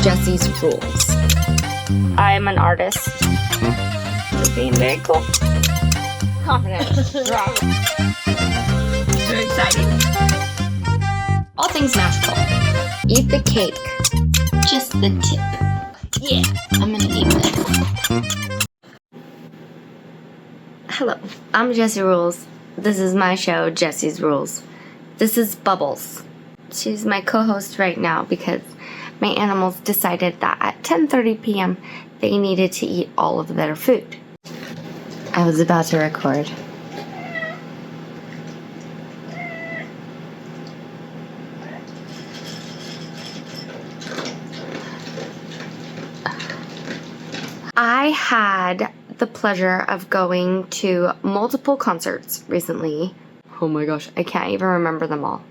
Jesse's Rules. I'm an artist. You're being very cool. Confidence. Rock. Very exciting. All things magical. Eat the cake. Just the tip. Yeah, I'm gonna eat this. Hello, I'm Jessie Rules. This is my show, Jesse's Rules. This is Bubbles. She's my co-host right now because my animals decided that at 10:30 p.m. they needed to eat all of their food. I was about to record. I had the pleasure of going to multiple concerts recently. Oh my gosh, I can't even remember them all.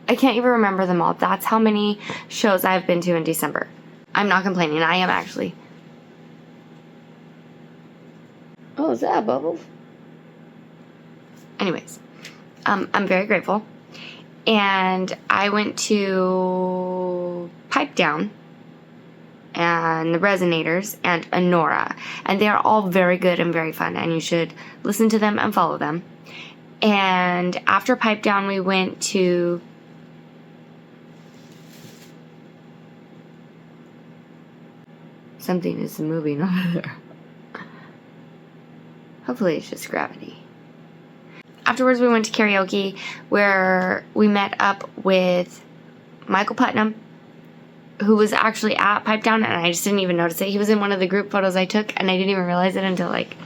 That's how many shows I've been to in December. I'm not complaining. I am actually. Oh, is that a bubble? Anyways, I'm very grateful. And I went to Pipe Down and the Resonators and Honora. And they are all very good and very fun. And you should listen to them and follow them. And after Pipe Down, we went to... Something is moving over there. Hopefully it's just gravity. Afterwards, we went to karaoke where we met up with Michael Putnam, who was actually at Pipe Down, and I just didn't even notice it. He was in one of the group photos I took, and I didn't even realize it until like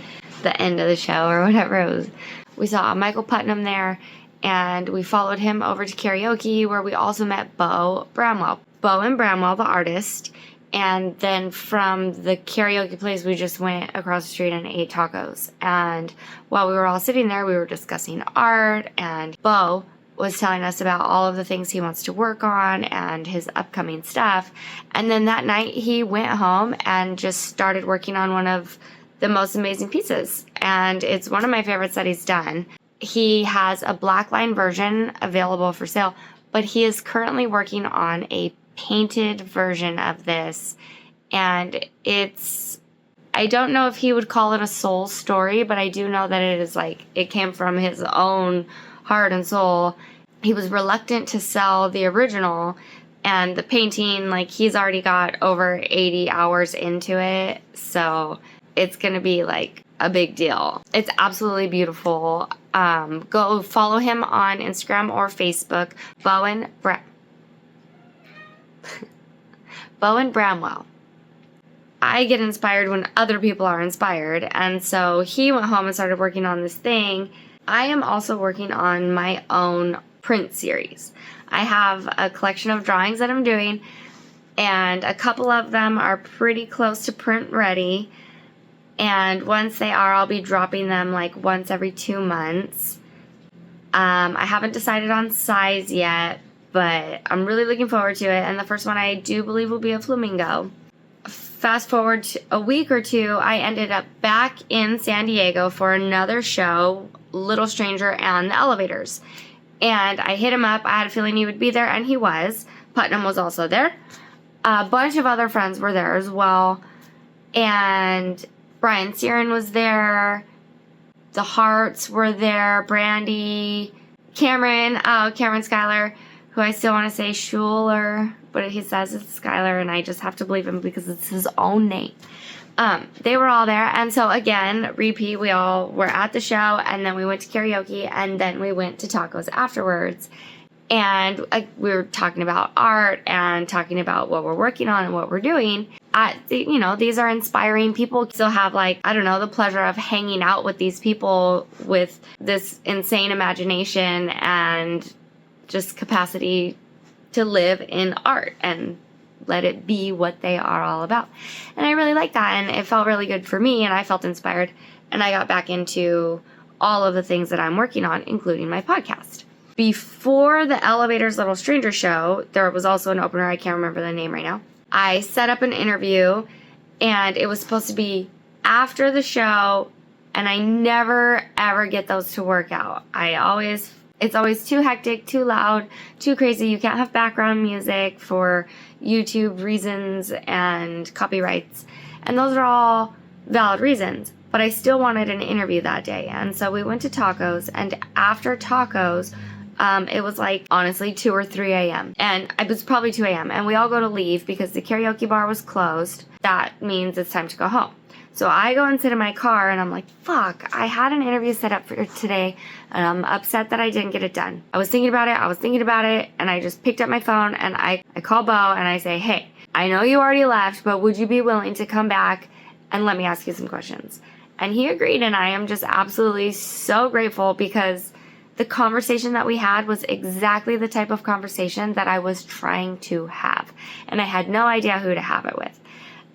the end of the show or whatever it was. We saw Michael Putnam there, and we followed him over to karaoke where we also met Bowen Bramwell, the artist. And then from the karaoke place, we just went across the street and ate tacos. And while we were all sitting there, we were discussing art, and Bo was telling us about all of the things he wants to work on and his upcoming stuff. And then that night, he went home and just started working on one of the most amazing pieces. And it's one of my favorites that he's done. He has a blackline version available for sale, but he is currently working on a painted version of this, and I don't know if he would call it a soul story, but I do know that it is like it came from his own heart and soul. He was reluctant to sell the original, and the painting, like, he's already got over 80 hours into it, so it's gonna be like a big deal. It's absolutely beautiful. Go follow him on Instagram or Facebook, Bowen Bramwell. I get inspired when other people are inspired, and so he went home and started working on this thing. I am also working on my own print series. I have a collection of drawings that I'm doing, and a couple of them are pretty close to print ready, and once they are, I'll be dropping them like once every 2 months. I haven't decided on size yet, but I'm really looking forward to it, and the first one I do believe will be a flamingo. Fast forward to a week or two, I ended up back in San Diego for another show, Little Stranger and the Elevators. And I hit him up. I had a feeling he would be there, and he was. Putnam was also there. A bunch of other friends were there as well. And Brian Searin was there. The Hearts were there. Brandy. Cameron Schuyler, who I still want to say Schuler, but he says it's Schuyler, and I just have to believe him because it's his own name. They were all there, and so again, repeat, we all were at the show, and then we went to karaoke, and then we went to tacos afterwards, and we were talking about art and talking about what we're working on and what we're doing. These are inspiring people. Still have, like, I don't know, the pleasure of hanging out with these people with this insane imagination and just capacity to live in art and let it be what they are all about. And I really like that, and it felt really good for me, and I felt inspired, and I got back into all of the things that I'm working on, including my podcast. Before the Elevators Little Stranger show, there was also an opener, I can't remember the name right now. I set up an interview, and it was supposed to be after the show, and I never ever get those to work out. I always It's always too hectic, too loud, too crazy. You can't have background music for YouTube reasons and copyrights. And those are all valid reasons. But I still wanted an interview that day. And so we went to tacos. And after tacos, it was like, honestly, 2 or 3 a.m. And it was probably 2 a.m. And we all go to leave because the karaoke bar was closed. That means it's time to go home. So I go and sit in my car and I'm like, fuck, I had an interview set up for today and I'm upset that I didn't get it done. I was thinking about it and I just picked up my phone and I call Bo and I say, hey, I know you already left, but would you be willing to come back and let me ask you some questions? And he agreed, and I am just absolutely so grateful because the conversation that we had was exactly the type of conversation that I was trying to have. And I had no idea who to have it with.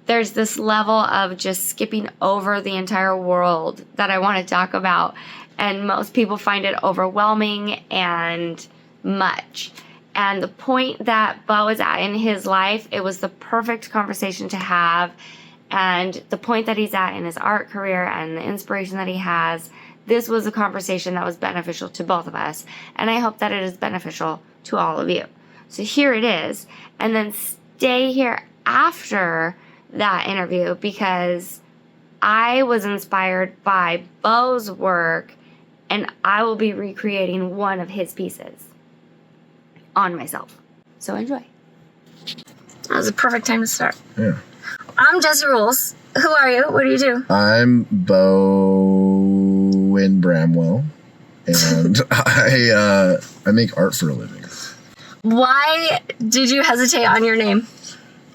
There's this level of just skipping over the entire world that I want to talk about. And most people find it overwhelming and much. And the point that Bo is at in his life, it was the perfect conversation to have. And the point that he's at in his art career and the inspiration that he has, this was a conversation that was beneficial to both of us. And I hope that it is beneficial to all of you. So here it is. And then stay here after that interview because I was inspired by Bo's work and I will be recreating one of his pieces on myself. So enjoy. That was a perfect time to start. Yeah. I'm Jess Rules. Who are you? What do you do? I'm Bowen Bramwell, and I make art for a living. Why did you hesitate on your name?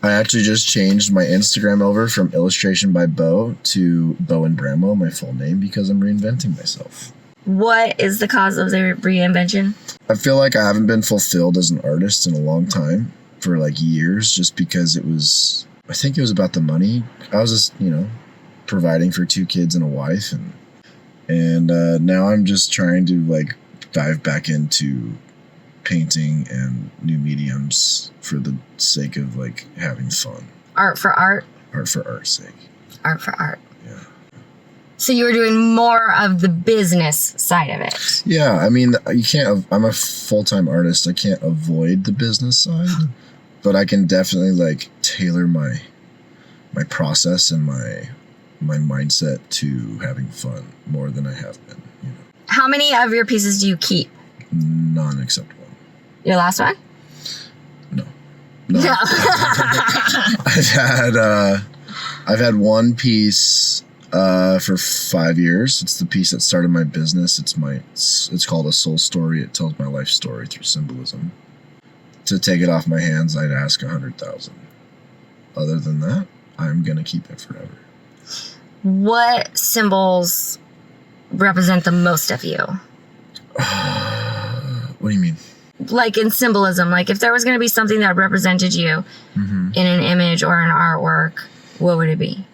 I actually just changed my Instagram over from Illustration by Bo to Bowen Bramwell, my full name, because I'm reinventing myself. What is the cause of the reinvention? I feel like I haven't been fulfilled as an artist in a long time, for like years, just because I think it was about the money. I was just, providing for 2 kids and a wife, and now I'm just trying to like dive back into painting and new mediums for the sake of like having fun. Art for art? Art for art's sake. Art for art. Yeah. So you were doing more of the business side of it. Yeah, I mean, I'm a full-time artist. I can't avoid the business side, but I can definitely like tailor my process and my mindset to having fun more than I have been. How many of your pieces do you keep? None except one. Your last one? No. I've had one piece for 5 years. It's the piece that started my business. It's called A Soul Story. It tells my life story through symbolism. To take it off my hands, I'd ask 100,000. Other than that, I'm gonna keep it forever. What symbols represent the most of you? What do you mean? Like in symbolism, like if there was going to be something that represented you in an image or an artwork, what would it be?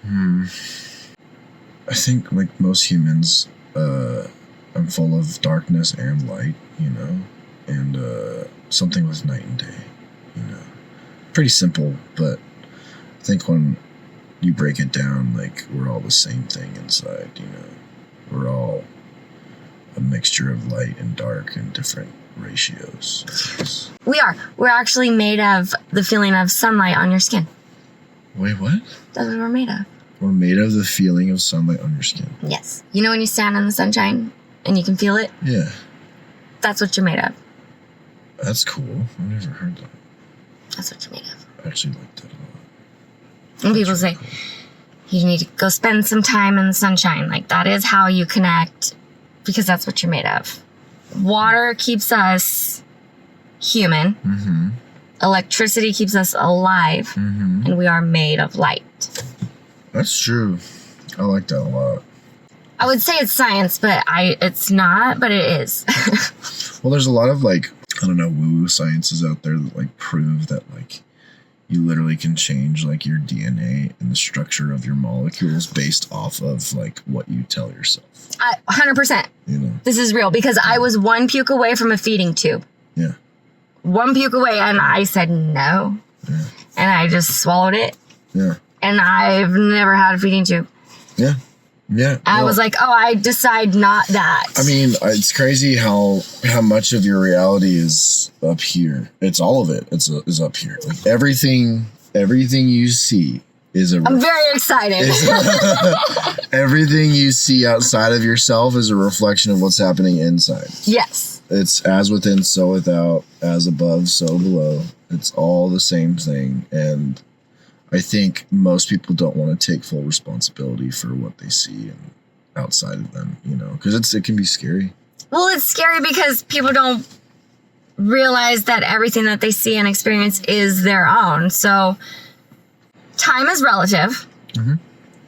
I think like most humans, I'm full of darkness and light, and something with night and day, Pretty simple, but I think when you break it down, like we're all the same thing inside, We're all a mixture of light and dark and different ratios. We're actually made of the feeling of sunlight on your skin. Wait, what? That's what we're made of. We're made of the feeling of sunlight on your skin. Yes. You know when you stand in the sunshine and you can feel it? Yeah. That's what you're made of. That's cool. I've never heard that. That's what you're made of. I actually like that a lot. And people say, you need to go spend some time in the sunshine. Like that is how you connect because that's what you're made of. Water keeps us human. Mm-hmm. Electricity keeps us alive. Mm-hmm. And we are made of light. That's true. I like that a lot. I would say it's science, but it's not, but it is. Well, there's a lot of like, I don't know, woo-woo sciences out there that like prove that like you literally can change like your DNA and the structure of your molecules based off of like what you tell yourself. 100%. This is real because I was 1 puke away from a feeding tube. Yeah. 1 puke away and I said no. Yeah. And I just swallowed it. Yeah. And I've never had a feeding tube. Yeah. Yeah. I was like, oh, I decide not that. I mean, it's crazy how much of your reality is up here. It's all of it. Is up here. Like everything you see is a. I'm very excited. Everything you see outside of yourself is a reflection of what's happening inside. Yes. It's as within, so without, as above, so below. It's all the same thing, and I think most people don't want to take full responsibility for what they see and outside of them, you know, because it can be scary. Well, it's scary because people don't realize that everything that they see and experience is their own. So time is relative,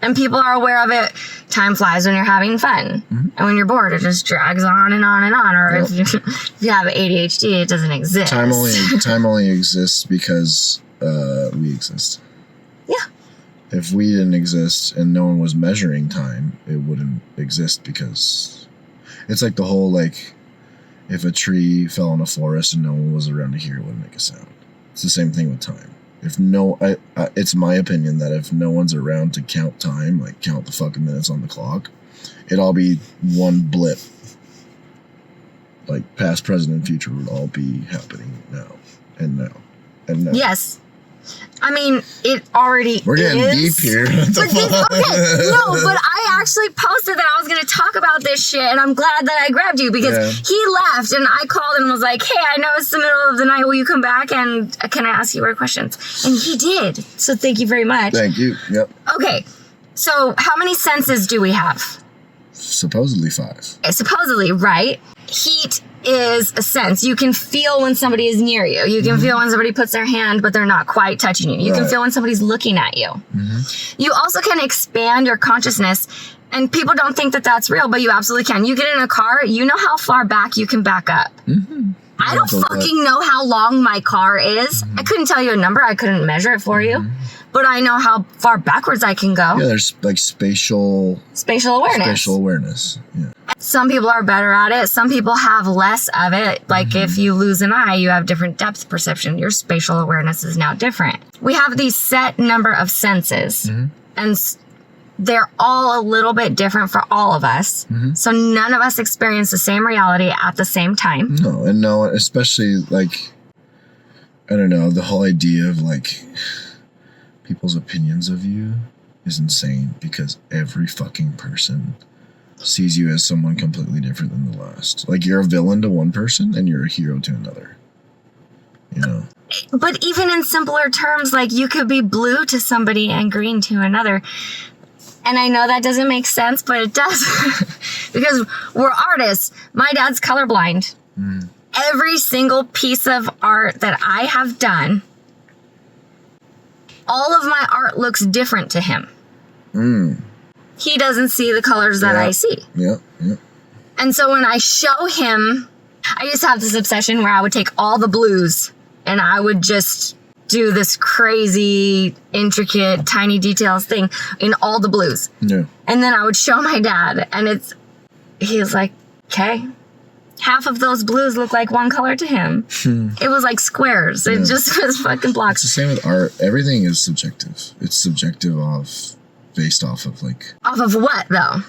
and people are aware of it. Time flies when you're having fun, and when you're bored, it just drags on and on and on. Or if you have ADHD, it doesn't exist. Time only exists because we exist. Yeah. If we didn't exist and no one was measuring time, it wouldn't exist, because it's like the whole, like, if a tree fell in a forest and no one was around to hear it, wouldn't make a sound. It's the same thing with time. If it's my opinion that if no one's around to count time, like count the fucking minutes on the clock, it'd all be one blip. Like past, present, and future would all be happening now and now and now. Yes. I mean, it already We're getting is. deep here. Okay, no, but I actually posted that I was going to talk about this shit, and I'm glad that I grabbed you, because he left, and I called and was like, hey, I know it's the middle of the night. Will you come back, and can I ask you more questions? And he did. So thank you very much. Thank you. Yep. Okay, so how many senses do we have? Supposedly 5. Supposedly, right? Heat is a sense. You can feel when somebody is near you. You can feel when somebody puts their hand, but they're not quite touching you. You can feel when somebody's looking at you. You also can expand your consciousness, and people don't think that that's real, but you absolutely can. You get in a car, you know how far back you can back up. I don't fucking know how long my car is. I couldn't tell you a number. I couldn't measure it for you. But I know how far backwards I can go. Yeah, there's like spatial awareness. Yeah. Some people are better at it. Some people have less of it. Like if you lose an eye, you have different depth perception. Your spatial awareness is now different. We have these set number of senses, and they're all a little bit different for all of us. So none of us experience the same reality at the same time. No, especially like, I don't know, the whole idea of like people's opinions of you is insane, because every fucking person sees you as someone completely different than the last. Like, you're a villain to one person and you're a hero to another. You know? But even in simpler terms, like you could be blue to somebody and green to another. And I know that doesn't make sense, but it does. Because we're artists. My dad's colorblind. Every single piece of art that I have done, all of my art looks different to him. He doesn't see the colors that I see. Yeah. And so when I show him, I used to have this obsession where I would take all the blues and I would just do this crazy, intricate, tiny details thing in all the blues. Yeah. And then I would show my dad, and he was like, okay. Half of those blues look like one color to him. It was like squares. It just was fucking blocks. It's the same with art. Everything is subjective. It's subjective based off of like... Off of what, though?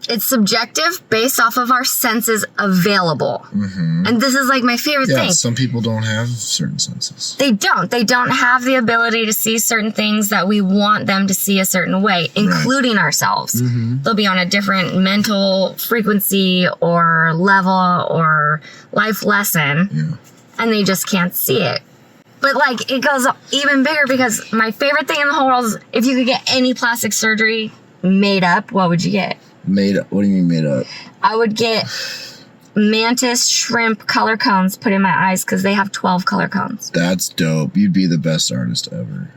It's subjective based off of our senses available. And this is like my favorite thing. Yeah, some people don't have certain senses. They don't. They don't have the ability to see certain things that we want them to see a certain way, including ourselves. They'll be on a different mental frequency or level or life lesson, and they just can't see it. But like, it goes even bigger, because my favorite thing in the whole world is if you could get any plastic surgery made up, what would you get? Made up? What do you mean made up? I would get mantis shrimp color cones put in my eyes, because they have 12 color cones. That's dope. You'd be the best artist ever.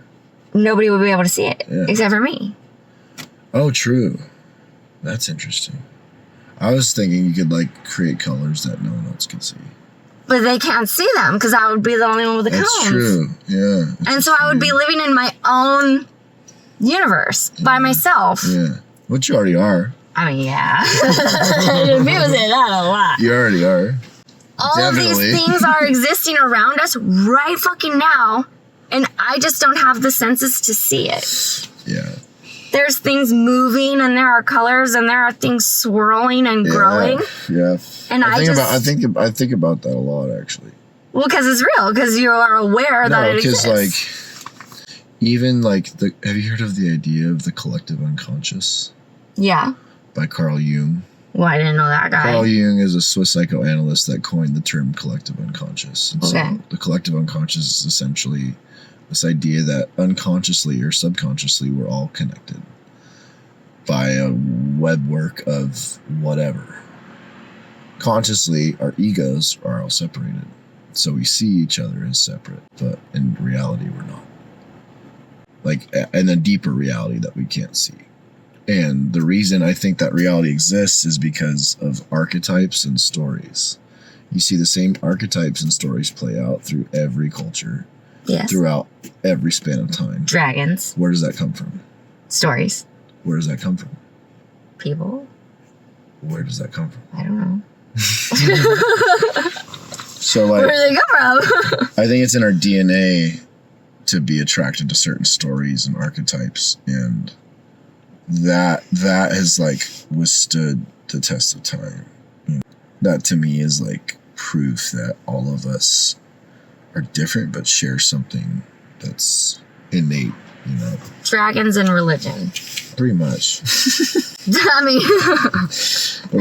Nobody would be able to see it except for me. Oh, true. That's interesting. I was thinking you could like create colors that no one else could see. But they can't see them, because I would be the only one with the cones. That's true. Yeah. And so I would be living in my own universe by myself. Yeah. Which you already are. I mean, yeah. If you say that a lot. You already are. All of these things are existing around us right fucking now, and I just don't have the senses to see it. Yeah. there's things moving and there are colors and there are things swirling and growing. Yeah. And I think about that a lot, actually. Well, because it's real, because you are aware that it exists. Like, even like have you heard of the idea of the collective unconscious? Yeah. By Carl Jung. Well, I didn't know that guy. Carl Jung is a Swiss psychoanalyst that coined the term collective unconscious. And so the collective unconscious is essentially this idea that unconsciously or subconsciously we're all connected by a webwork of whatever. Consciously, our egos are all separated. So we see each other as separate, but in reality, we're not. Like, in a deeper reality that we can't see. And the reason I think that reality exists is because of archetypes and stories. You see the same archetypes and stories play out through every culture. Yes. Throughout every span of time. Dragons. Where does that come from? Stories. Where does that come from? People. Where does that come from? I don't know. So, like, where do they come from? I think it's in our DNA to be attracted to certain stories and archetypes, and that has like withstood the test of time. You know, that to me is like proof that all of us are different but share something that's innate, you know. Dragons and religion. Pretty much. I mean, but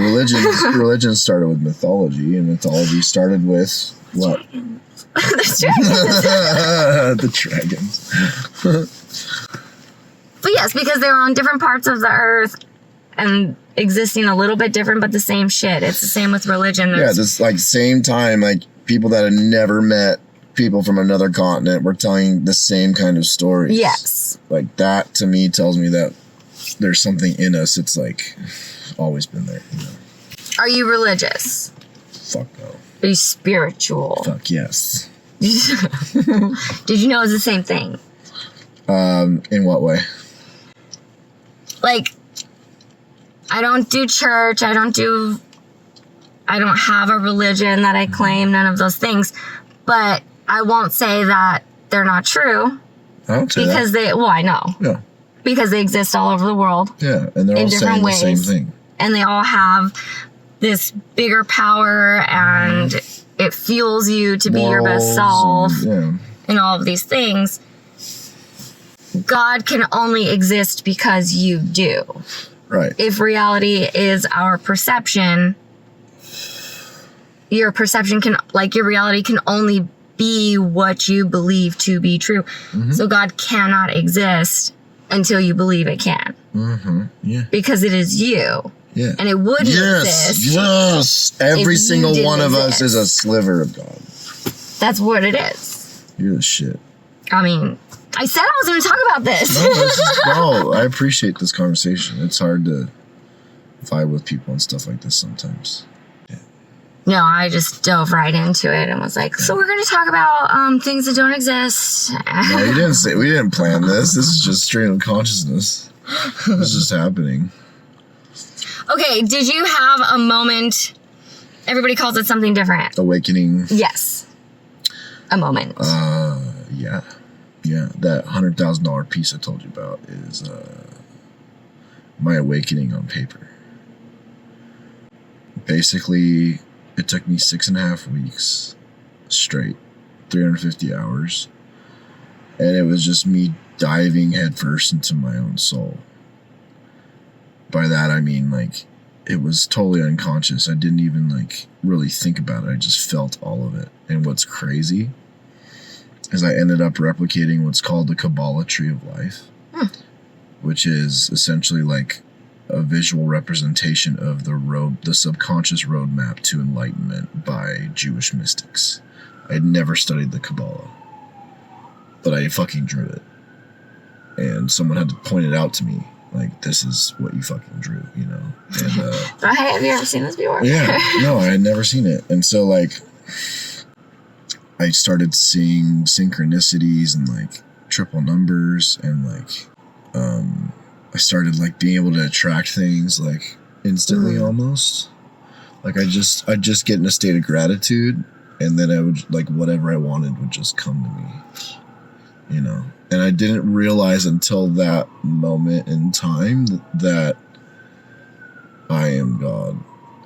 religion started with mythology, and mythology started with what? The dragons. But yes, because they were on different parts of the earth and existing a little bit different, but the same shit. It's the same with religion. This like same time, like people that had never met people from another continent were telling the same kind of stories. Yes. Like that to me tells me that there's something in us. It's like always been there. You know? Are you religious? Fuck no. Are you spiritual? Fuck yes. Did you know it's the same thing? In what way? Like, I don't do church. I don't have a religion that I claim, none of those things. But I won't say that they're not true. I don't say because that. I know. Yeah. Because they exist all over the world. Yeah, and they're all saying the same thing. And they all have this bigger power, and it fuels you to be your best self, and all of these things. God can only exist because you do. Right. If reality is our perception, your reality can only be what you believe to be true. Mm-hmm. So God cannot exist until you believe it can. Mm-hmm. Yeah. Because it is you. Yeah. And it wouldn't exist. Yes. Every single one of us is a sliver of God. That's what it is. You're the shit. I mean, I said I was going to talk about this. No, I appreciate this conversation. It's hard to vibe with people and stuff like this sometimes. Yeah. No, I just dove right into it and was like, so we're going to talk about things that don't exist. No, you didn't say. We didn't plan this. This is just straight up consciousness. This is just happening. Okay, did you have a moment? Everybody calls it something different. Awakening. Yes. A moment. Yeah. Yeah, that $100,000 piece I told you about is my awakening on paper. Basically, it took me 6.5 weeks straight, 350 hours, and it was just me diving headfirst into my own soul. By that I mean, like, it was totally unconscious. I didn't even, like, really think about it. I just felt all of it. And what's crazy is I ended up replicating what's called the Kabbalah Tree of Life, which is essentially like a visual representation of the subconscious roadmap to enlightenment by Jewish mystics. I had never studied the Kabbalah, but I fucking drew it. And someone had to point it out to me, like, this is what you fucking drew, you know? And, have you ever seen this before? Yeah, no, I had never seen it. And so, like, I started seeing synchronicities and like triple numbers, and like I started like being able to attract things like instantly almost. Like I'd just get in a state of gratitude, and then I would like whatever I wanted would just come to me. you know. And I didn't realize until that moment in time that I am God.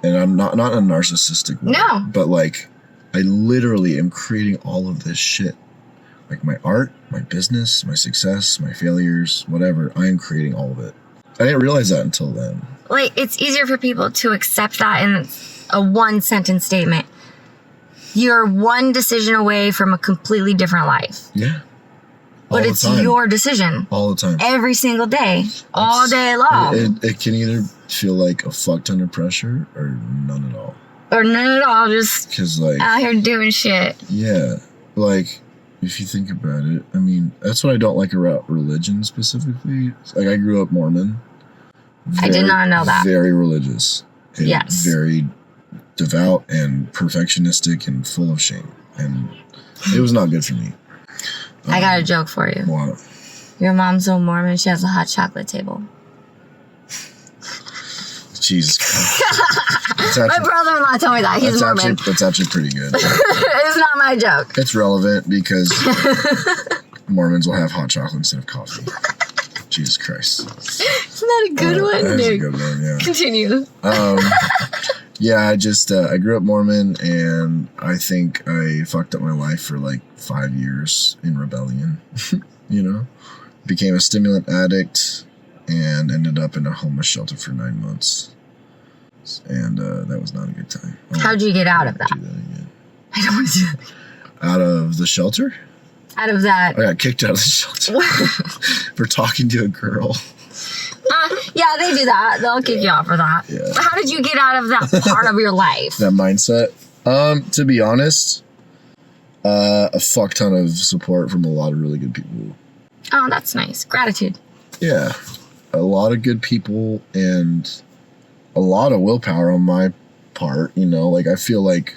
And I'm not in a narcissistic way. No. But like, I literally am creating all of this shit. Like my art, my business, my success, my failures, whatever. I am creating all of it. I didn't realize that until then. Like, it's easier for people to accept that in a one-sentence statement. You're one decision away from a completely different life. Yeah. But it's your decision. All the time. Every single day. All day long. It can either feel like a fuck ton of pressure or none at all. Or none at all. Just 'Cause, like, out here doing shit. Yeah. Like, if you think about it, I mean, that's what I don't like about religion specifically. Like, I grew up Mormon. I did not know that. Very religious. And yes. Very devout and perfectionistic and full of shame. And it was not good for me. I got a joke for you. What? Your mom's so Mormon, she has a hot chocolate table. Jesus Christ. My brother-in-law told me that. He's Mormon. That's actually pretty good. It's not my joke. It's relevant because Mormons will have hot chocolate instead of coffee. Jesus Christ. Isn't that a good one, That's Nick? a good one, yeah. Continue. Yeah, I grew up Mormon, and I think I fucked up my life for like 5 years in rebellion. You know? Became a stimulant addict and ended up in a homeless shelter for 9 months. And that was not a good time. How'd you get out of that? Do that again. I don't want to do that. Out of the shelter? Out of that. I got kicked out of the shelter for talking to a girl. Yeah, they do that. They'll kick you out for that. Yeah. But how did you get out of that part of your life? That mindset? To be honest, a fuck ton of support from a lot of really good people. Oh, that's nice. Gratitude. Yeah. A lot of good people and a lot of willpower on my part, you know, like I feel like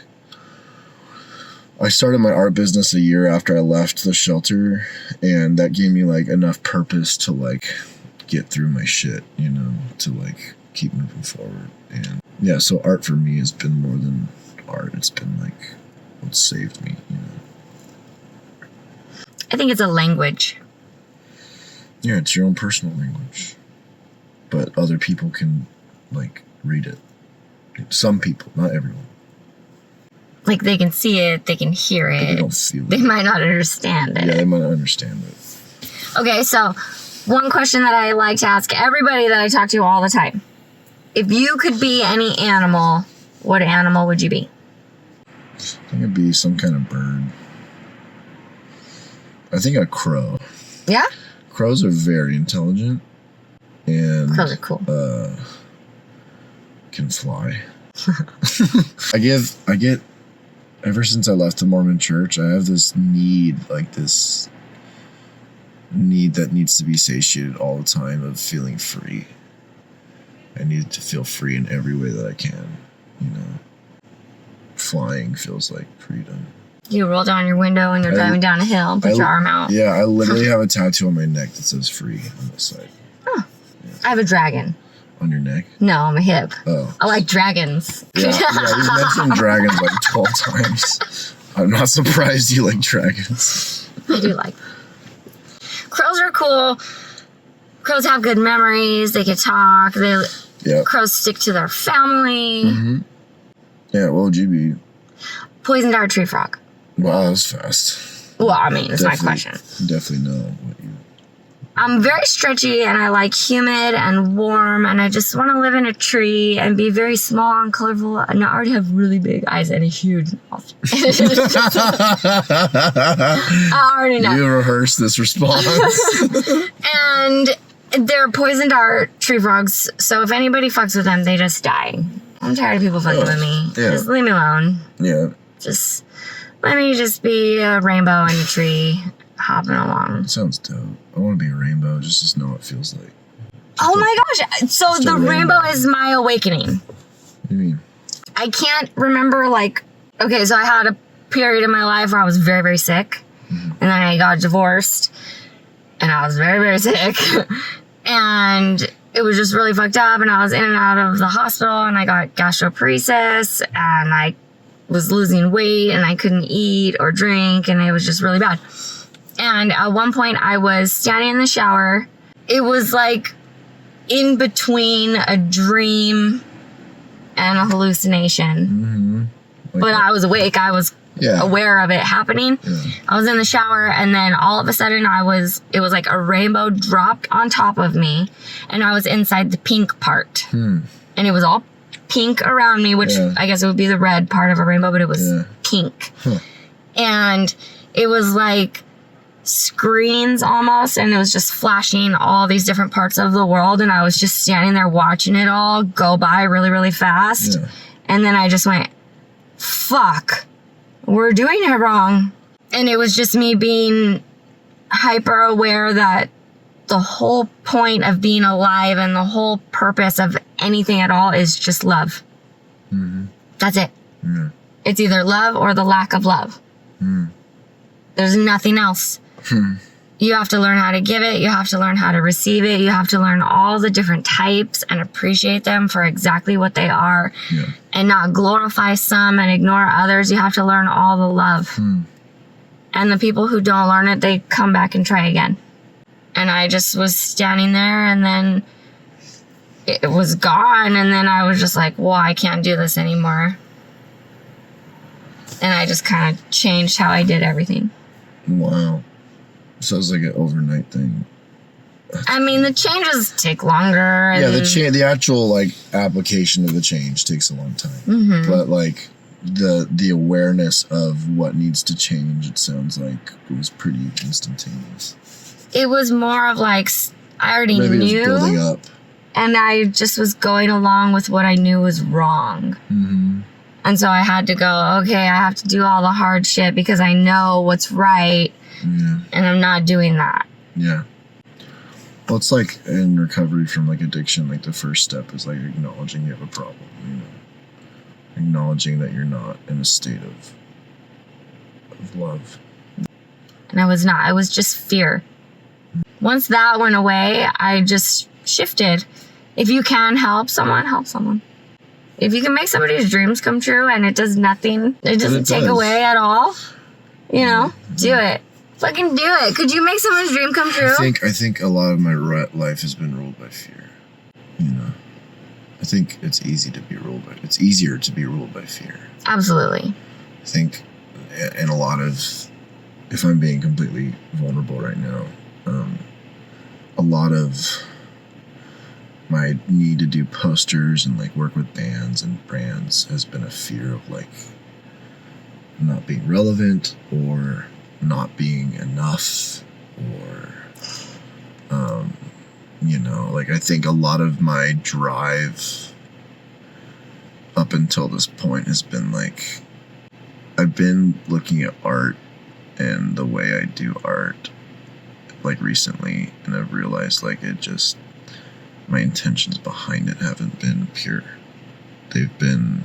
I started my art business a year after I left the shelter, and that gave me like enough purpose to like get through my shit, you know, to like keep moving forward. And yeah, so art for me has been more than art. It's been like what saved me, you know. I think it's a language. Yeah, it's your own personal language. But other people can like read it. Some people, not everyone. Like they can see it, they can hear it. But they don't feel it. They might not understand it. Yeah, they might not understand it. Okay, so one question that I like to ask everybody that I talk to all the time. If you could be any animal, what animal would you be? I think it'd be some kind of bird. I think a crow. Yeah? Crows are very intelligent. And Crows are cool. Can fly. I get ever since I left the Mormon church, I have this need that needs to be satiated all the time of feeling free. I need to feel free in every way that I can, you know. Flying feels like freedom. You roll down your window when you're driving down a hill and put your arm out. Yeah, I literally have a tattoo on my neck that says free on this side. Huh. Yeah. I have a dragon. On your neck? No, on my hip. Oh. I like dragons. Yeah, you mentioned dragons like 12 times. I'm not surprised you like dragons. I do like them. Crows are cool. Crows have good memories. They can talk. Crows stick to their family. Mm-hmm. Yeah, what would you be? Poison dart tree frog. Wow, that was fast. Well, I mean, it's my question. Definitely know what you... I'm very stretchy, and I like humid and warm, and I just want to live in a tree and be very small and colorful, and I already have really big eyes and a huge mouth. I already know. You rehearsed this response. And they're poison dart tree frogs, so if anybody fucks with them, they just die. I'm tired of people fucking with me. Yeah. Just leave me alone. Yeah. Just let me just be a rainbow in a tree, hopping along. Sounds dope. I want to be a rainbow just to know what it feels like. Oh my gosh. So the rainbow is my awakening. What do you mean? I can't remember, okay, so I had a period in my life where I was very, very sick. Mm-hmm. And then I got divorced. And I was very, very sick. And it was just really fucked up. And I was in and out of the hospital. And I got gastroparesis. And I was losing weight. And I couldn't eat or drink. And it was just really bad. And at one point I was standing in the shower. It was like in between a dream and a hallucination. Mm-hmm. But I was awake. I was aware of it happening. Yeah. I was in the shower, and then all of a sudden it was like a rainbow dropped on top of me, and I was inside the pink part. And it was all pink around me, which I guess it would be the red part of a rainbow, but it was pink. And it was like screens almost, and it was just flashing all these different parts of the world, and I was just standing there watching it all go by really, really fast. And then I just went, fuck, we're doing it wrong. And it was just me being hyper aware that the whole point of being alive and the whole purpose of anything at all is just love. That's it. It's either love or the lack of love. There's nothing else. You have to learn how to give it. You have to learn how to receive it. You have to learn all the different types and appreciate them for exactly what they are, and not glorify some and ignore others. You have to learn all the love. And the people who don't learn it, they come back and try again. And I just was standing there, and then it was gone. And then I was just like, well, I can't do this anymore. And I just kind of changed how I did everything. Wow. So it's like an overnight thing. I mean, the changes take longer. Yeah, the actual like application of the change takes a long time. But like the awareness of what needs to change, it sounds like it was pretty instantaneous. It was more of like, I already Maybe knew. It was building up. And I just was going along with what I knew was wrong. And so I had to go, okay, I have to do all the hard shit because I know what's right. And I'm not doing that. Yeah. Well, it's like in recovery from like addiction, like the first step is like acknowledging you have a problem, you know, acknowledging that you're not in a state of love. And I was not. I was just fear. Once that went away, I just shifted. If you can help someone, help someone. If you can make somebody's dreams come true and it does nothing, it doesn't take away at all, you know, do it. Fucking do it. Could you make someone's dream come true? I think a lot of my life has been ruled by fear. You know, I think it's easier to be ruled by fear. Absolutely. I think, in a lot of, if I'm being completely vulnerable right now, a lot of my need to do posters and like work with bands and brands has been a fear of like not being relevant or not being enough, or you know, like I think a lot of my drive up until this point has been like, I've been looking at art and the way I do art like recently, and I've realized like it just, my intentions behind it haven't been pure. They've been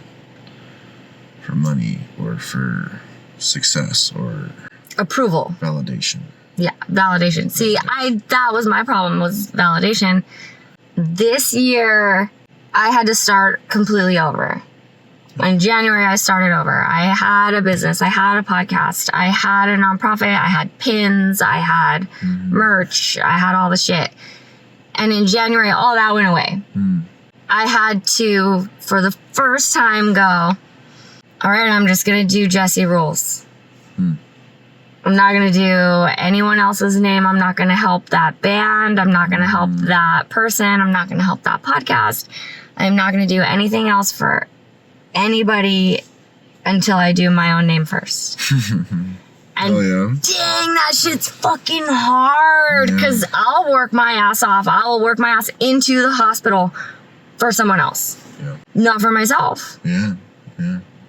for money or for success or approval, validation. Yeah, validation. See, that was my problem, was validation. This year, I had to start completely over. In January, I started over. I had a business. I had a podcast. I had a nonprofit. I had pins. I had merch. I had all the shit. And in January, all that went away. I had to, for the first time, go, all right, I'm just going to do Jesse rules. I'm not going to do anyone else's name. I'm not going to help that band. I'm not going to help that person. I'm not going to help that podcast. I'm not going to do anything else for anybody until I do my own name first. And dang, that shit's fucking hard, because I'll work my ass off. I'll work my ass into the hospital for someone else. Not for myself.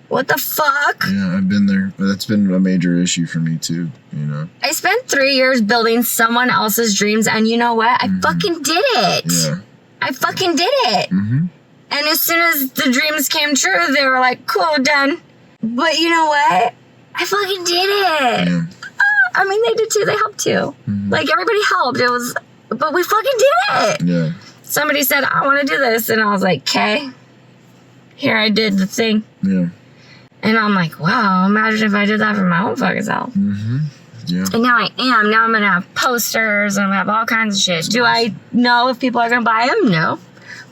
What the fuck? Yeah, I've been there. That's been a major issue for me too, you know. I spent 3 years building someone else's dreams, and you know what? I fucking did it. I fucking did it. And as soon as the dreams came true, they were like, cool, done. But you know what? I fucking did it. I mean, they did too. They helped too. Like, everybody helped. But we fucking did it. Somebody said, I want to do this. And I was like, okay. Here I did the thing. And I'm like, wow, imagine if I did that for my own fucking self. Yeah. And now I am. Now I'm going to have posters and I'm going to have all kinds of shit. Do I know if people are going to buy them? No.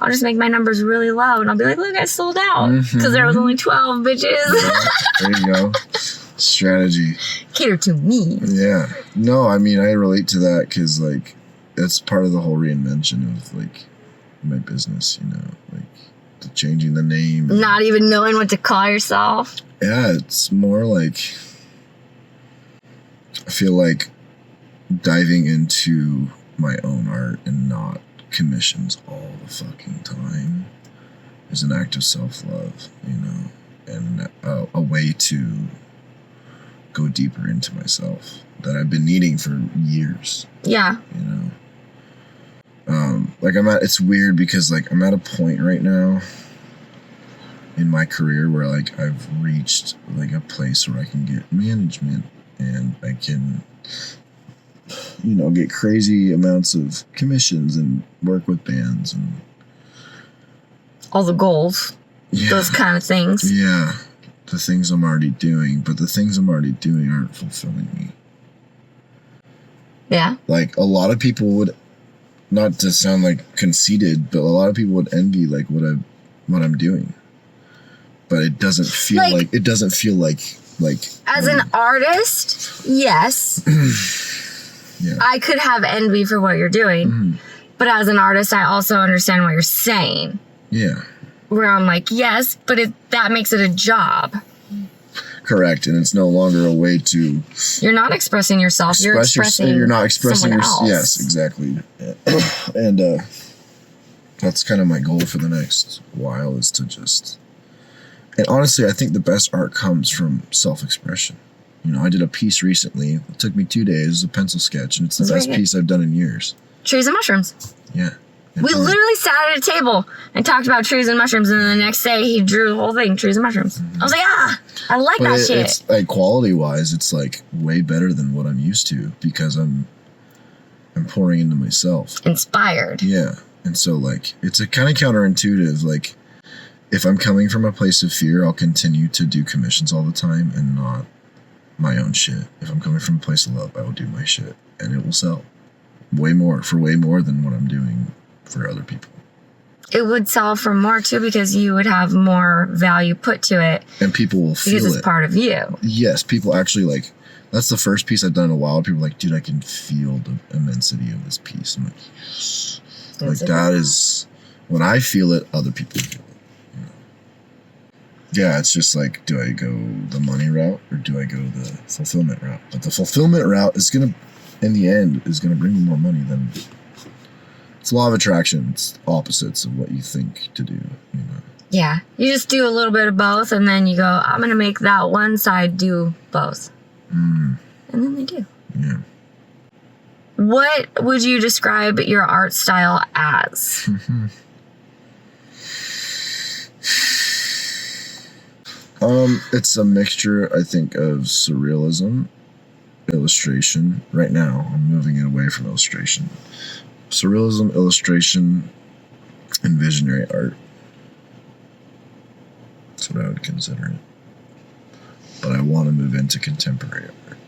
I'll just make my numbers really low and I'll be like, look, I sold out. Because there was only 12 bitches. Yeah, there you go. Strategy. Cater to me. Yeah. No, I mean, I relate to that because, like, that's part of the whole reinvention of, like, my business, you know, like, changing the name. Not even knowing what to call yourself. Yeah, it's more like, I feel like diving into my own art and not commissions all the fucking time is an act of self-love, you know, and a way to go deeper into myself that I've been needing for years. Yeah. You know, like it's weird because like I'm at a point right now in my career where like I've reached like a place where I can get management and I can, you know, get crazy amounts of commissions and work with bands and all the goals, those kind of things. Yeah, the things I'm already doing, but the things I'm already doing aren't fulfilling me. Yeah. Like a lot of people would, not to sound like conceited, but a lot of people would envy like what I'm doing. But it doesn't feel like as an artist, yes. Yeah. I could have envy for what you're doing. Mm-hmm. But as an artist, I also understand what you're saying. Yeah. Where I'm like, yes, but that makes it a job. Correct, and it's no longer a way to. You're not expressing yourself. You're expressing. You're not expressing yourself. Yes, exactly. And that's kind of my goal for the next while is to just. And honestly, I think the best art comes from self-expression. You know, I did a piece recently. It took me 2 days. It was a pencil sketch, and it's the best piece I've done in years. Trees and mushrooms. Yeah. We literally sat at a table and talked about trees and mushrooms, and then the next day he drew the whole thing, trees and mushrooms. Mm-hmm. I was like, I like that shit. It's like quality-wise, it's like way better than what I'm used to because I'm pouring into myself. Inspired. Yeah, and so like it's a kind of counterintuitive. Like if I'm coming from a place of fear, I'll continue to do commissions all the time and not my own shit. If I'm coming from a place of love, I will do my shit and it will sell way more than what I'm doing for other people. It would sell for more too because you would have more value put to it. And people will feel it. Because it's part of you. Yes, people actually like, that's the first piece I've done in a while. People are like, dude, I can feel the immensity of this piece. I'm like, yes. Like that is, when I feel it, other people feel it. You know? Yeah, it's just like, do I go the money route or do I go the fulfillment route? But the fulfillment route is going to, in the end, is going to bring me more money than... It's law of attraction. It's opposites of what you think to do, you know. Yeah. You just do a little bit of both and then you go, I'm going to make that one side do both. Mm. And then they do. Yeah. What would you describe your art style as? It's a mixture, I think, of surrealism, illustration. Right now, I'm moving it away from illustration. Surrealism, illustration, and visionary art. That's what I would consider it. But I want to move into contemporary art.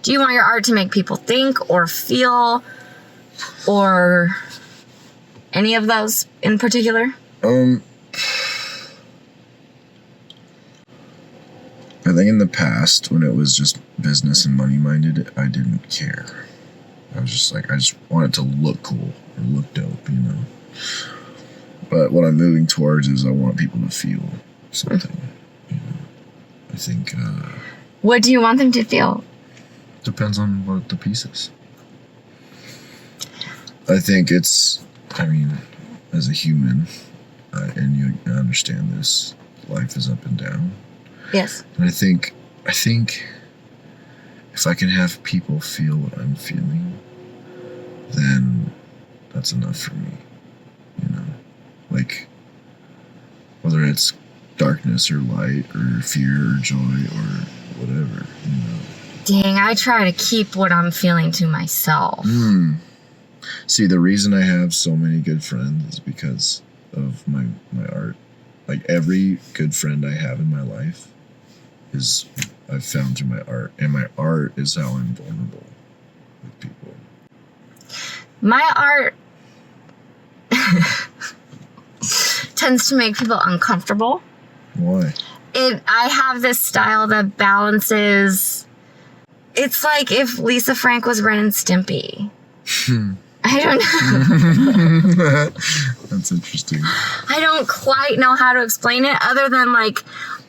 Do you want your art to make people think or feel or any of those in particular? I think in the past, when it was just business and money minded, I didn't care. I was just like, I just wanted to look cool or look dope, you know. But what I'm moving towards is I want people to feel something, you know. I think. What do you want them to feel? Depends on what the piece is. I think it's, I mean, as a human, and you understand this, life is up and down. Yes. And I think if I can have people feel what I'm feeling, then that's enough for me, you know? Like, whether it's darkness or light or fear or joy or whatever, you know? Dang, I try to keep what I'm feeling to myself. See, the reason I have so many good friends is because of my art. Like, every good friend I have in my life is I've found through my art, and my art is how I'm vulnerable with people. My art tends to make people uncomfortable. Why? I have this style that balances. It's like if Lisa Frank was Ren and Stimpy. I don't know. That's interesting. I don't quite know how to explain it other than like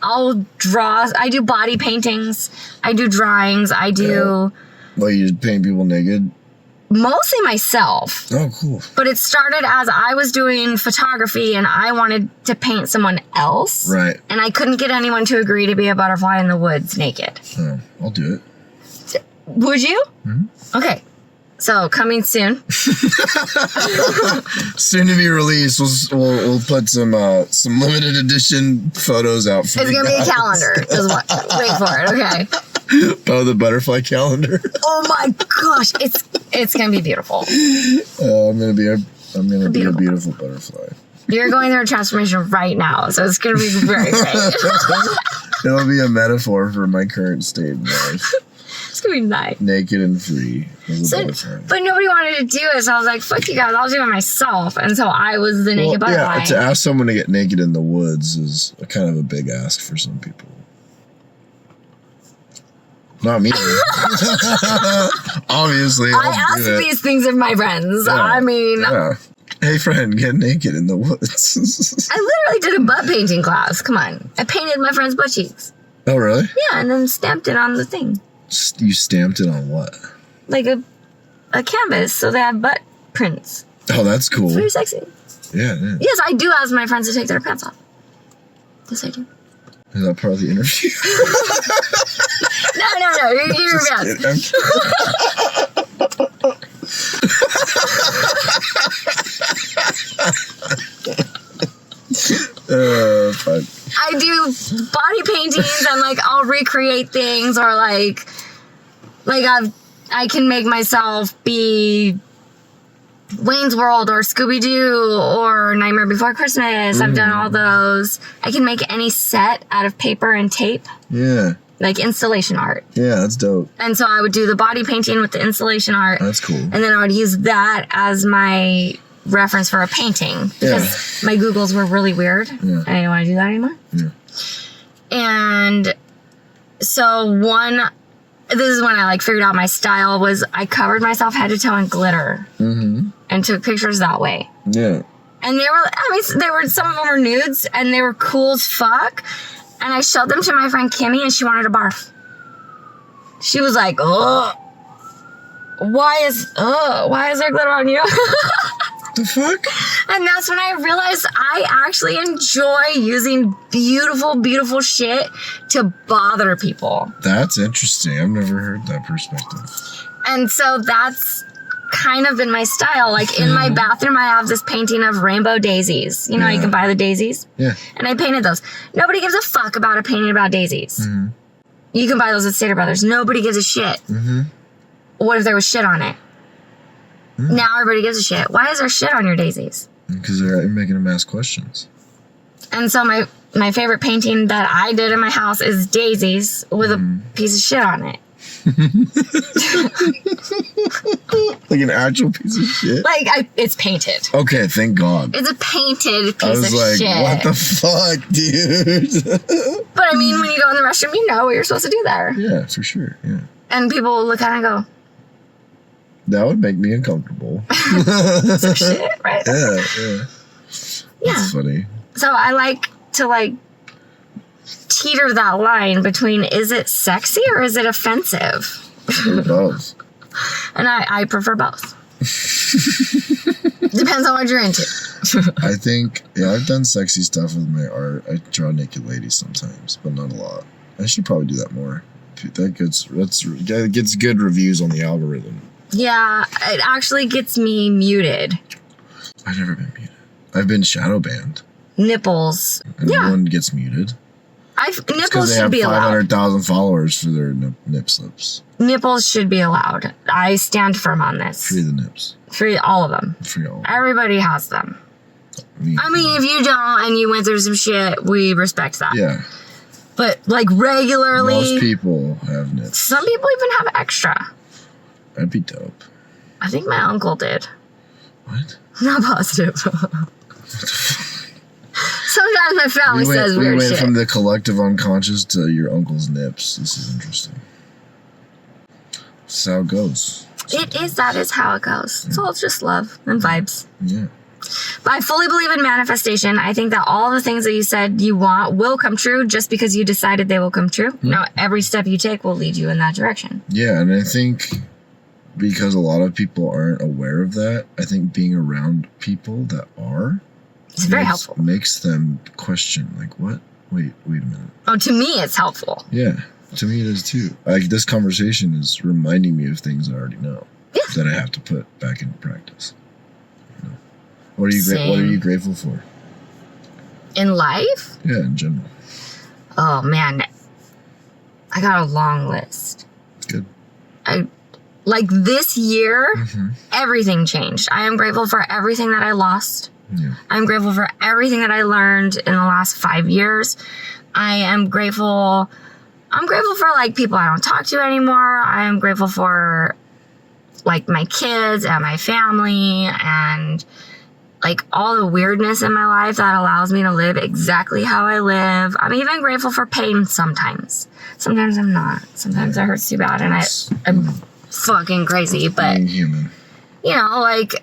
I'll draw. I do body paintings. I do drawings. I do Like you paint people naked? mostly myself. Oh, cool. But it started as I was doing photography and I wanted to paint someone else. Right. And I couldn't get anyone to agree to be a butterfly in the woods naked. Oh, I'll do it. Would you? Mm-hmm. Okay. So coming soon. Soon to be released. We'll put some limited edition photos out for It's you gonna be a guys. calendar. Just wait for it. Okay. Oh, the butterfly calendar. Oh my gosh, it's gonna be beautiful. I'm gonna be a beautiful butterfly. You're going through a transformation right now, so it's gonna be very great. It'll be a metaphor for my current state in life. It's gonna be nice. Naked and free as a So, butterfly. but nobody wanted to do it, so I was like, "Fuck you guys, I'll do it myself." And so I was the naked butterfly. Yeah, to ask someone to get naked in the woods is kind of a big ask for some people. Not me. Obviously, I ask these things of my friends. Yeah, I mean, yeah. Hey, friend, get naked in the woods. I literally did a butt painting class. Come on, I painted my friend's butt cheeks. Oh, really? Yeah, and then stamped it on the thing, You stamped it on what? like a canvas, so they have butt prints. Oh, that's cool. It's very sexy. Yeah, yeah. Yes, I do ask my friends to take their pants off. Yes, I do. Is that part of the interview? No, you do your best. Fine. I do body paintings and like I'll recreate things or like I can make myself be Wayne's World or Scooby-Doo or Nightmare Before Christmas. I've done all those. I can make any set out of paper and tape, Yeah. like installation art. Yeah, that's dope. And so I would do the body painting with the installation art. That's cool. And then I would use that as my reference for a painting because my Googles were really weird. Yeah. I didn't want to do that anymore. Yeah. And so this is when I like figured out my style was I covered myself head to toe in glitter and took pictures that way. Yeah. And some of them were nudes and they were cool as fuck. And I showed them to my friend Kimmy and she wanted to barf. She was like, "Oh, why is there glitter on you?" The fuck? And that's when I realized I actually enjoy using beautiful, beautiful shit to bother people. That's interesting. I've never heard that perspective. And so that's kind of been my style. Like in my bathroom, I have this painting of rainbow daisies. You know, you can buy the daisies. Yeah. And I painted those. Nobody gives a fuck about a painting about daisies. You can buy those at Stater Brothers. Nobody gives a shit. What if there was shit on it? Now everybody gives a shit. Why is there shit on your daisies? Because they're making them ask questions. And so my favorite painting that I did in my house is daisies with a piece of shit on it. Like an actual piece of shit? Like, it's painted. Okay, thank God. It's a painted piece I was of like, shit. what the fuck, dude? But I mean, when you go in the restroom, you know what you're supposed to do there. Yeah, for sure, yeah. And people will look at it and go, That would make me uncomfortable. some shit, right? Yeah, yeah. Yeah. That's funny. So I like to like teeter that line between is it sexy or is it offensive? Both. And I prefer both. Depends on what you're into. I think, yeah, I've done sexy stuff with my art. I draw naked ladies sometimes, but not a lot. I should probably do that more. That gets good reviews on the algorithm. Yeah, it actually gets me muted. I've never been muted. I've been shadow banned. Nipples. And Yeah. no one gets muted. Nipples should be allowed. 500,000 followers for their nip slips. Nipples should be allowed. I stand firm on this. Free the nips. Free all of them. Free all. Everybody has them. I mean, if you don't and you went through some shit, we respect that. Yeah. But like regularly. Most people have nips. Some people even have extra. That'd be dope. I think my uncle did. What? Not positive. Sometimes my family says weird we went shit. from the collective unconscious to your uncle's nips. This is interesting. This is how it goes. That is how it goes. It's all just love and vibes. Yeah. But I fully believe in manifestation. I think that all the things that you said you want will come true just because you decided they will come true. Now, every step you take will lead you in that direction. Yeah, and I think because a lot of people aren't aware of that, I think being around people that are It's very helpful. Makes them question, like, what? Wait a minute. Oh, to me, it's helpful. Yeah, to me it is too. Like, this conversation is reminding me of things I already know that I have to put back into practice. You know? What are you grateful for? In life? Yeah, in general. Oh, man. I got a long list. Good. Like this year, everything changed. I am grateful for everything that I lost. Yeah. I'm grateful for everything that I learned in the last 5 years. I am grateful. I'm grateful for like people I don't talk to anymore. I am grateful for like my kids and my family and like all the weirdness in my life that allows me to live exactly how I live. I'm even grateful for pain sometimes. Sometimes I'm not. Sometimes it hurts too bad and I'm fucking crazy. But, being human. you know, like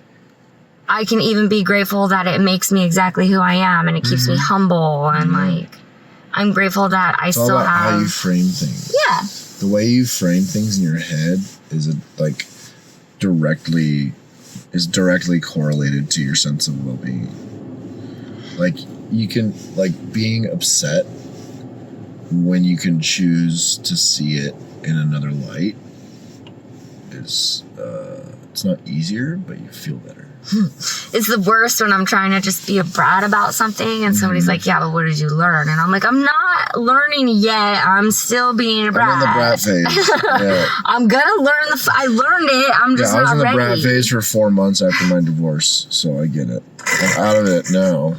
I can even be grateful that it makes me exactly who I am and it keeps me humble and like I'm grateful that I It's all still about have how you frame things. Yeah. The way you frame things in your head is directly correlated to your sense of well-being. Like you can being upset when you can choose to see it in another light is it's not easier, but you feel better. It's the worst when I'm trying to just be a brat about something and somebody's like, yeah, but what did you learn? And I'm like, I'm not learning yet. I'm still being a brat. I'm in the brat phase. Yeah. I'm gonna learn I learned it. I'm just I was not in the ready. brat phase for 4 months after my divorce, so I get it. I'm out of it now.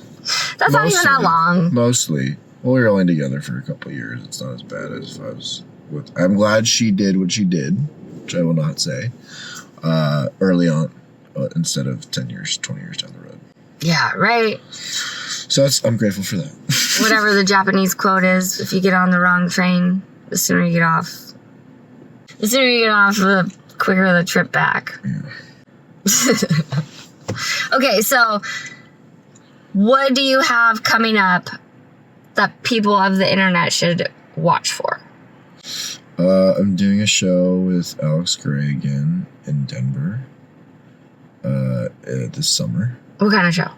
That's not even that long. Mostly. Well, we were only together for a couple of years. It's not as bad as if I was with... I'm glad she did what she did, which I will not say, early on, instead of 10 years, 20 years down the road. Yeah, right. So I'm grateful for that. Whatever the Japanese quote is, if you get on the wrong train, the sooner you get off, the quicker the trip back. Yeah. Okay, so what do you have coming up that people of the internet should watch for? I'm doing a show with Alex Gray again in Denver this summer. What kind of show?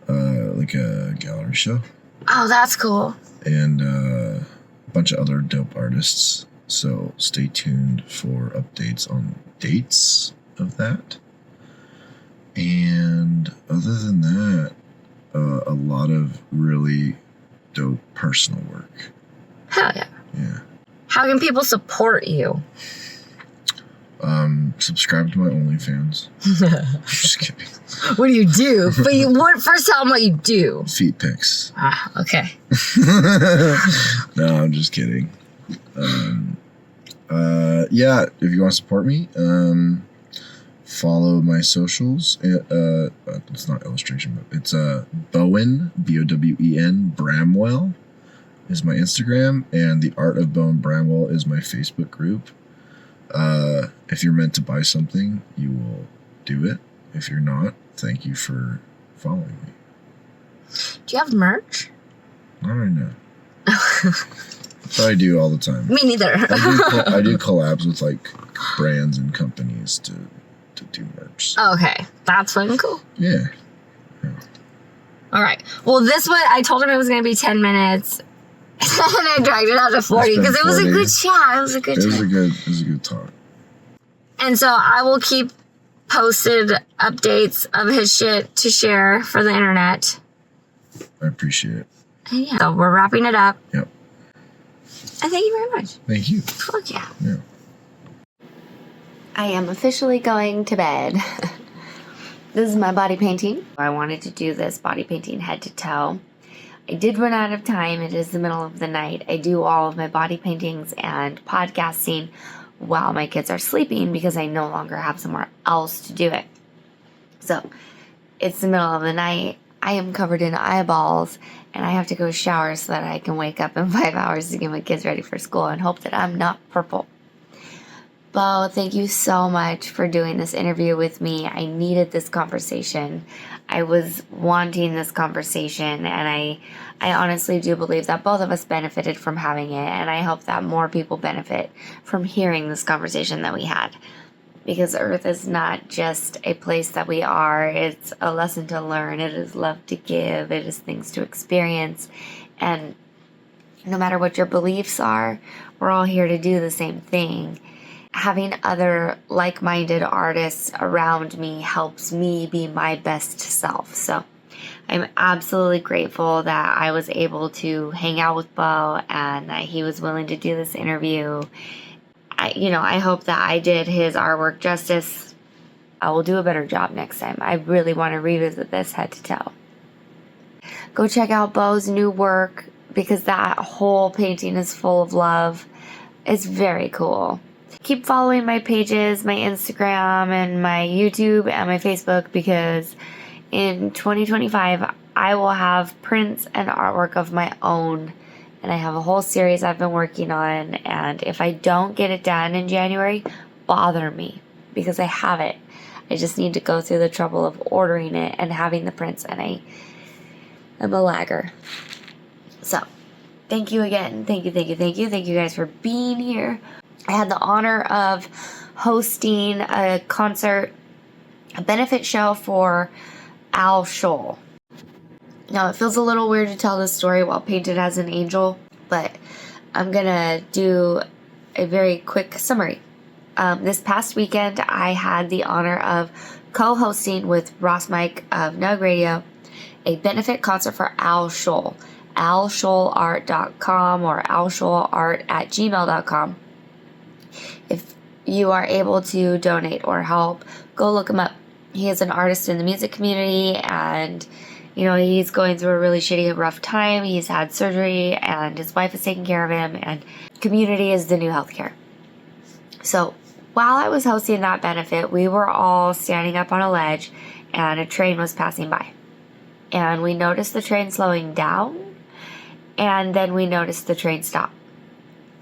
Like a gallery show. Oh, that's cool. And a bunch of other dope artists. So stay tuned for updates on dates of that. And other than that, a lot of really dope personal work. Hell yeah. Yeah. How can people support you? Subscribe to my OnlyFans. Just kidding. What do you do? But first tell them what you do. Feet pics. Ah, okay. No, I'm just kidding. Yeah, if you want to support me, follow my socials. It's not illustration, but it's Bowen, Bowen Bramwell is my Instagram, and the Art of Bowen Bramwell is my Facebook group. If you're meant to buy something, you will do it. If you're not, thank you for following me. Do you have merch? Not right now. But I do all the time. Me neither. I do collabs with like brands and companies to do merch. Okay, that's fucking cool. Yeah. All right. Well, this one, I told him it was going to be 10 minutes. And I dragged it out to 40 because it was a good chat. It was a good chat. It was a good talk. And so I will keep posted updates of his shit to share for the internet. I appreciate it. And yeah. So we're wrapping it up. Yep. And thank you very much. Thank you. Fuck yeah. Yeah. I am officially going to bed. This is my body painting. I wanted to do this body painting head to toe. I did run out of time. It is the middle of the night. I do all of my body paintings and podcasting while my kids are sleeping because I no longer have somewhere else to do it. So it's the middle of the night. I am covered in eyeballs and I have to go shower so that I can wake up in 5 hours to get my kids ready for school and hope that I'm not purple. Bo, thank you so much for doing this interview with me. I needed this conversation. I was wanting this conversation, and I honestly do believe that both of us benefited from having it, and I hope that more people benefit from hearing this conversation that we had. Because Earth is not just a place that we are, it's a lesson to learn, it is love to give, it is things to experience, and no matter what your beliefs are, we're all here to do the same thing. Having other like-minded artists around me helps me be my best self. So I'm absolutely grateful that I was able to hang out with Bo and that he was willing to do this interview. I hope that I did his artwork justice. I will do a better job next time. I really want to revisit this head to toe. Go check out Bo's new work because that whole painting is full of love. It's very cool. Keep following my pages, my Instagram, and my YouTube, and my Facebook, because in 2025, I will have prints and artwork of my own, and I have a whole series I've been working on, and if I don't get it done in January, bother me, because I have it. I just need to go through the trouble of ordering it and having the prints, and I'm a lagger. So, thank you again. Thank you guys for being here. I had the honor of hosting a benefit show for Al Scholl. Now, it feels a little weird to tell this story while painted as an angel, but I'm going to do a very quick summary. This past weekend, I had the honor of co-hosting with Ross Mike of Nug Radio a benefit concert for Al Scholl. alschollart.com or alschollart@gmail.com. If you are able to donate or help, go look him up. He is an artist in the music community, and he's going through a really shitty, rough time. He's had surgery, and his wife is taking care of him, and community is the new healthcare. So while I was hosting that benefit, we were all standing up on a ledge, and a train was passing by. And we noticed the train slowing down, and then we noticed the train stop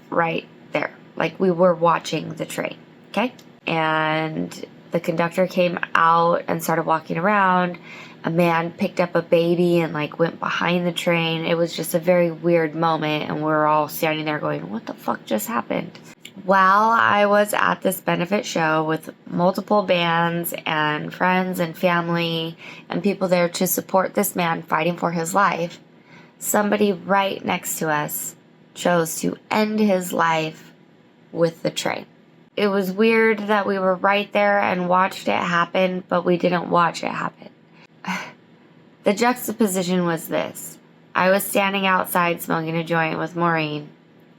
right there. Like we were watching the train, okay? And the conductor came out and started walking around. A man picked up a baby and went behind the train. It was just a very weird moment, and we were all standing there going, what the fuck just happened? While I was at this benefit show with multiple bands and friends and family and people there to support this man fighting for his life, somebody right next to us chose to end his life with the train. It was weird that we were right there and watched it happen, but we didn't watch it happen. The juxtaposition was this. I was standing outside smoking a joint with Maureen,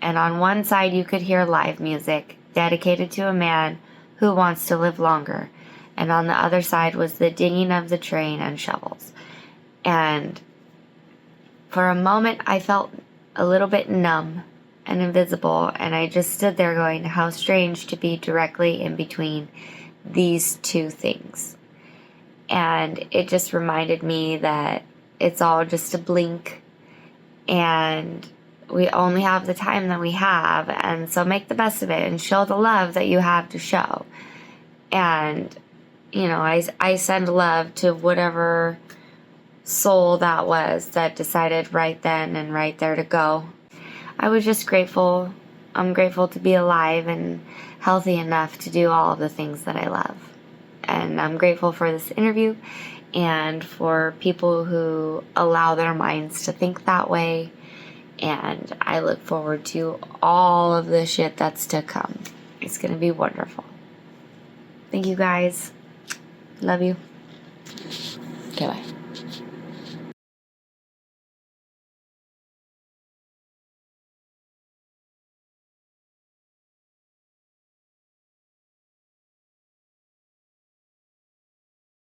and on one side you could hear live music dedicated to a man who wants to live longer, and on the other side was the dinging of the train and shovels. And for a moment I felt a little bit numb and invisible, and I just stood there going, how strange to be directly in between these two things. And it just reminded me that it's all just a blink, and we only have the time that we have, and so make the best of it and show the love that you have to show. And I send love to whatever soul that was that decided right then and right there to go. I was just grateful. I'm grateful to be alive and healthy enough to do all of the things that I love. And I'm grateful for this interview and for people who allow their minds to think that way. And I look forward to all of the shit that's to come. It's going to be wonderful. Thank you guys. Love you. Okay, bye.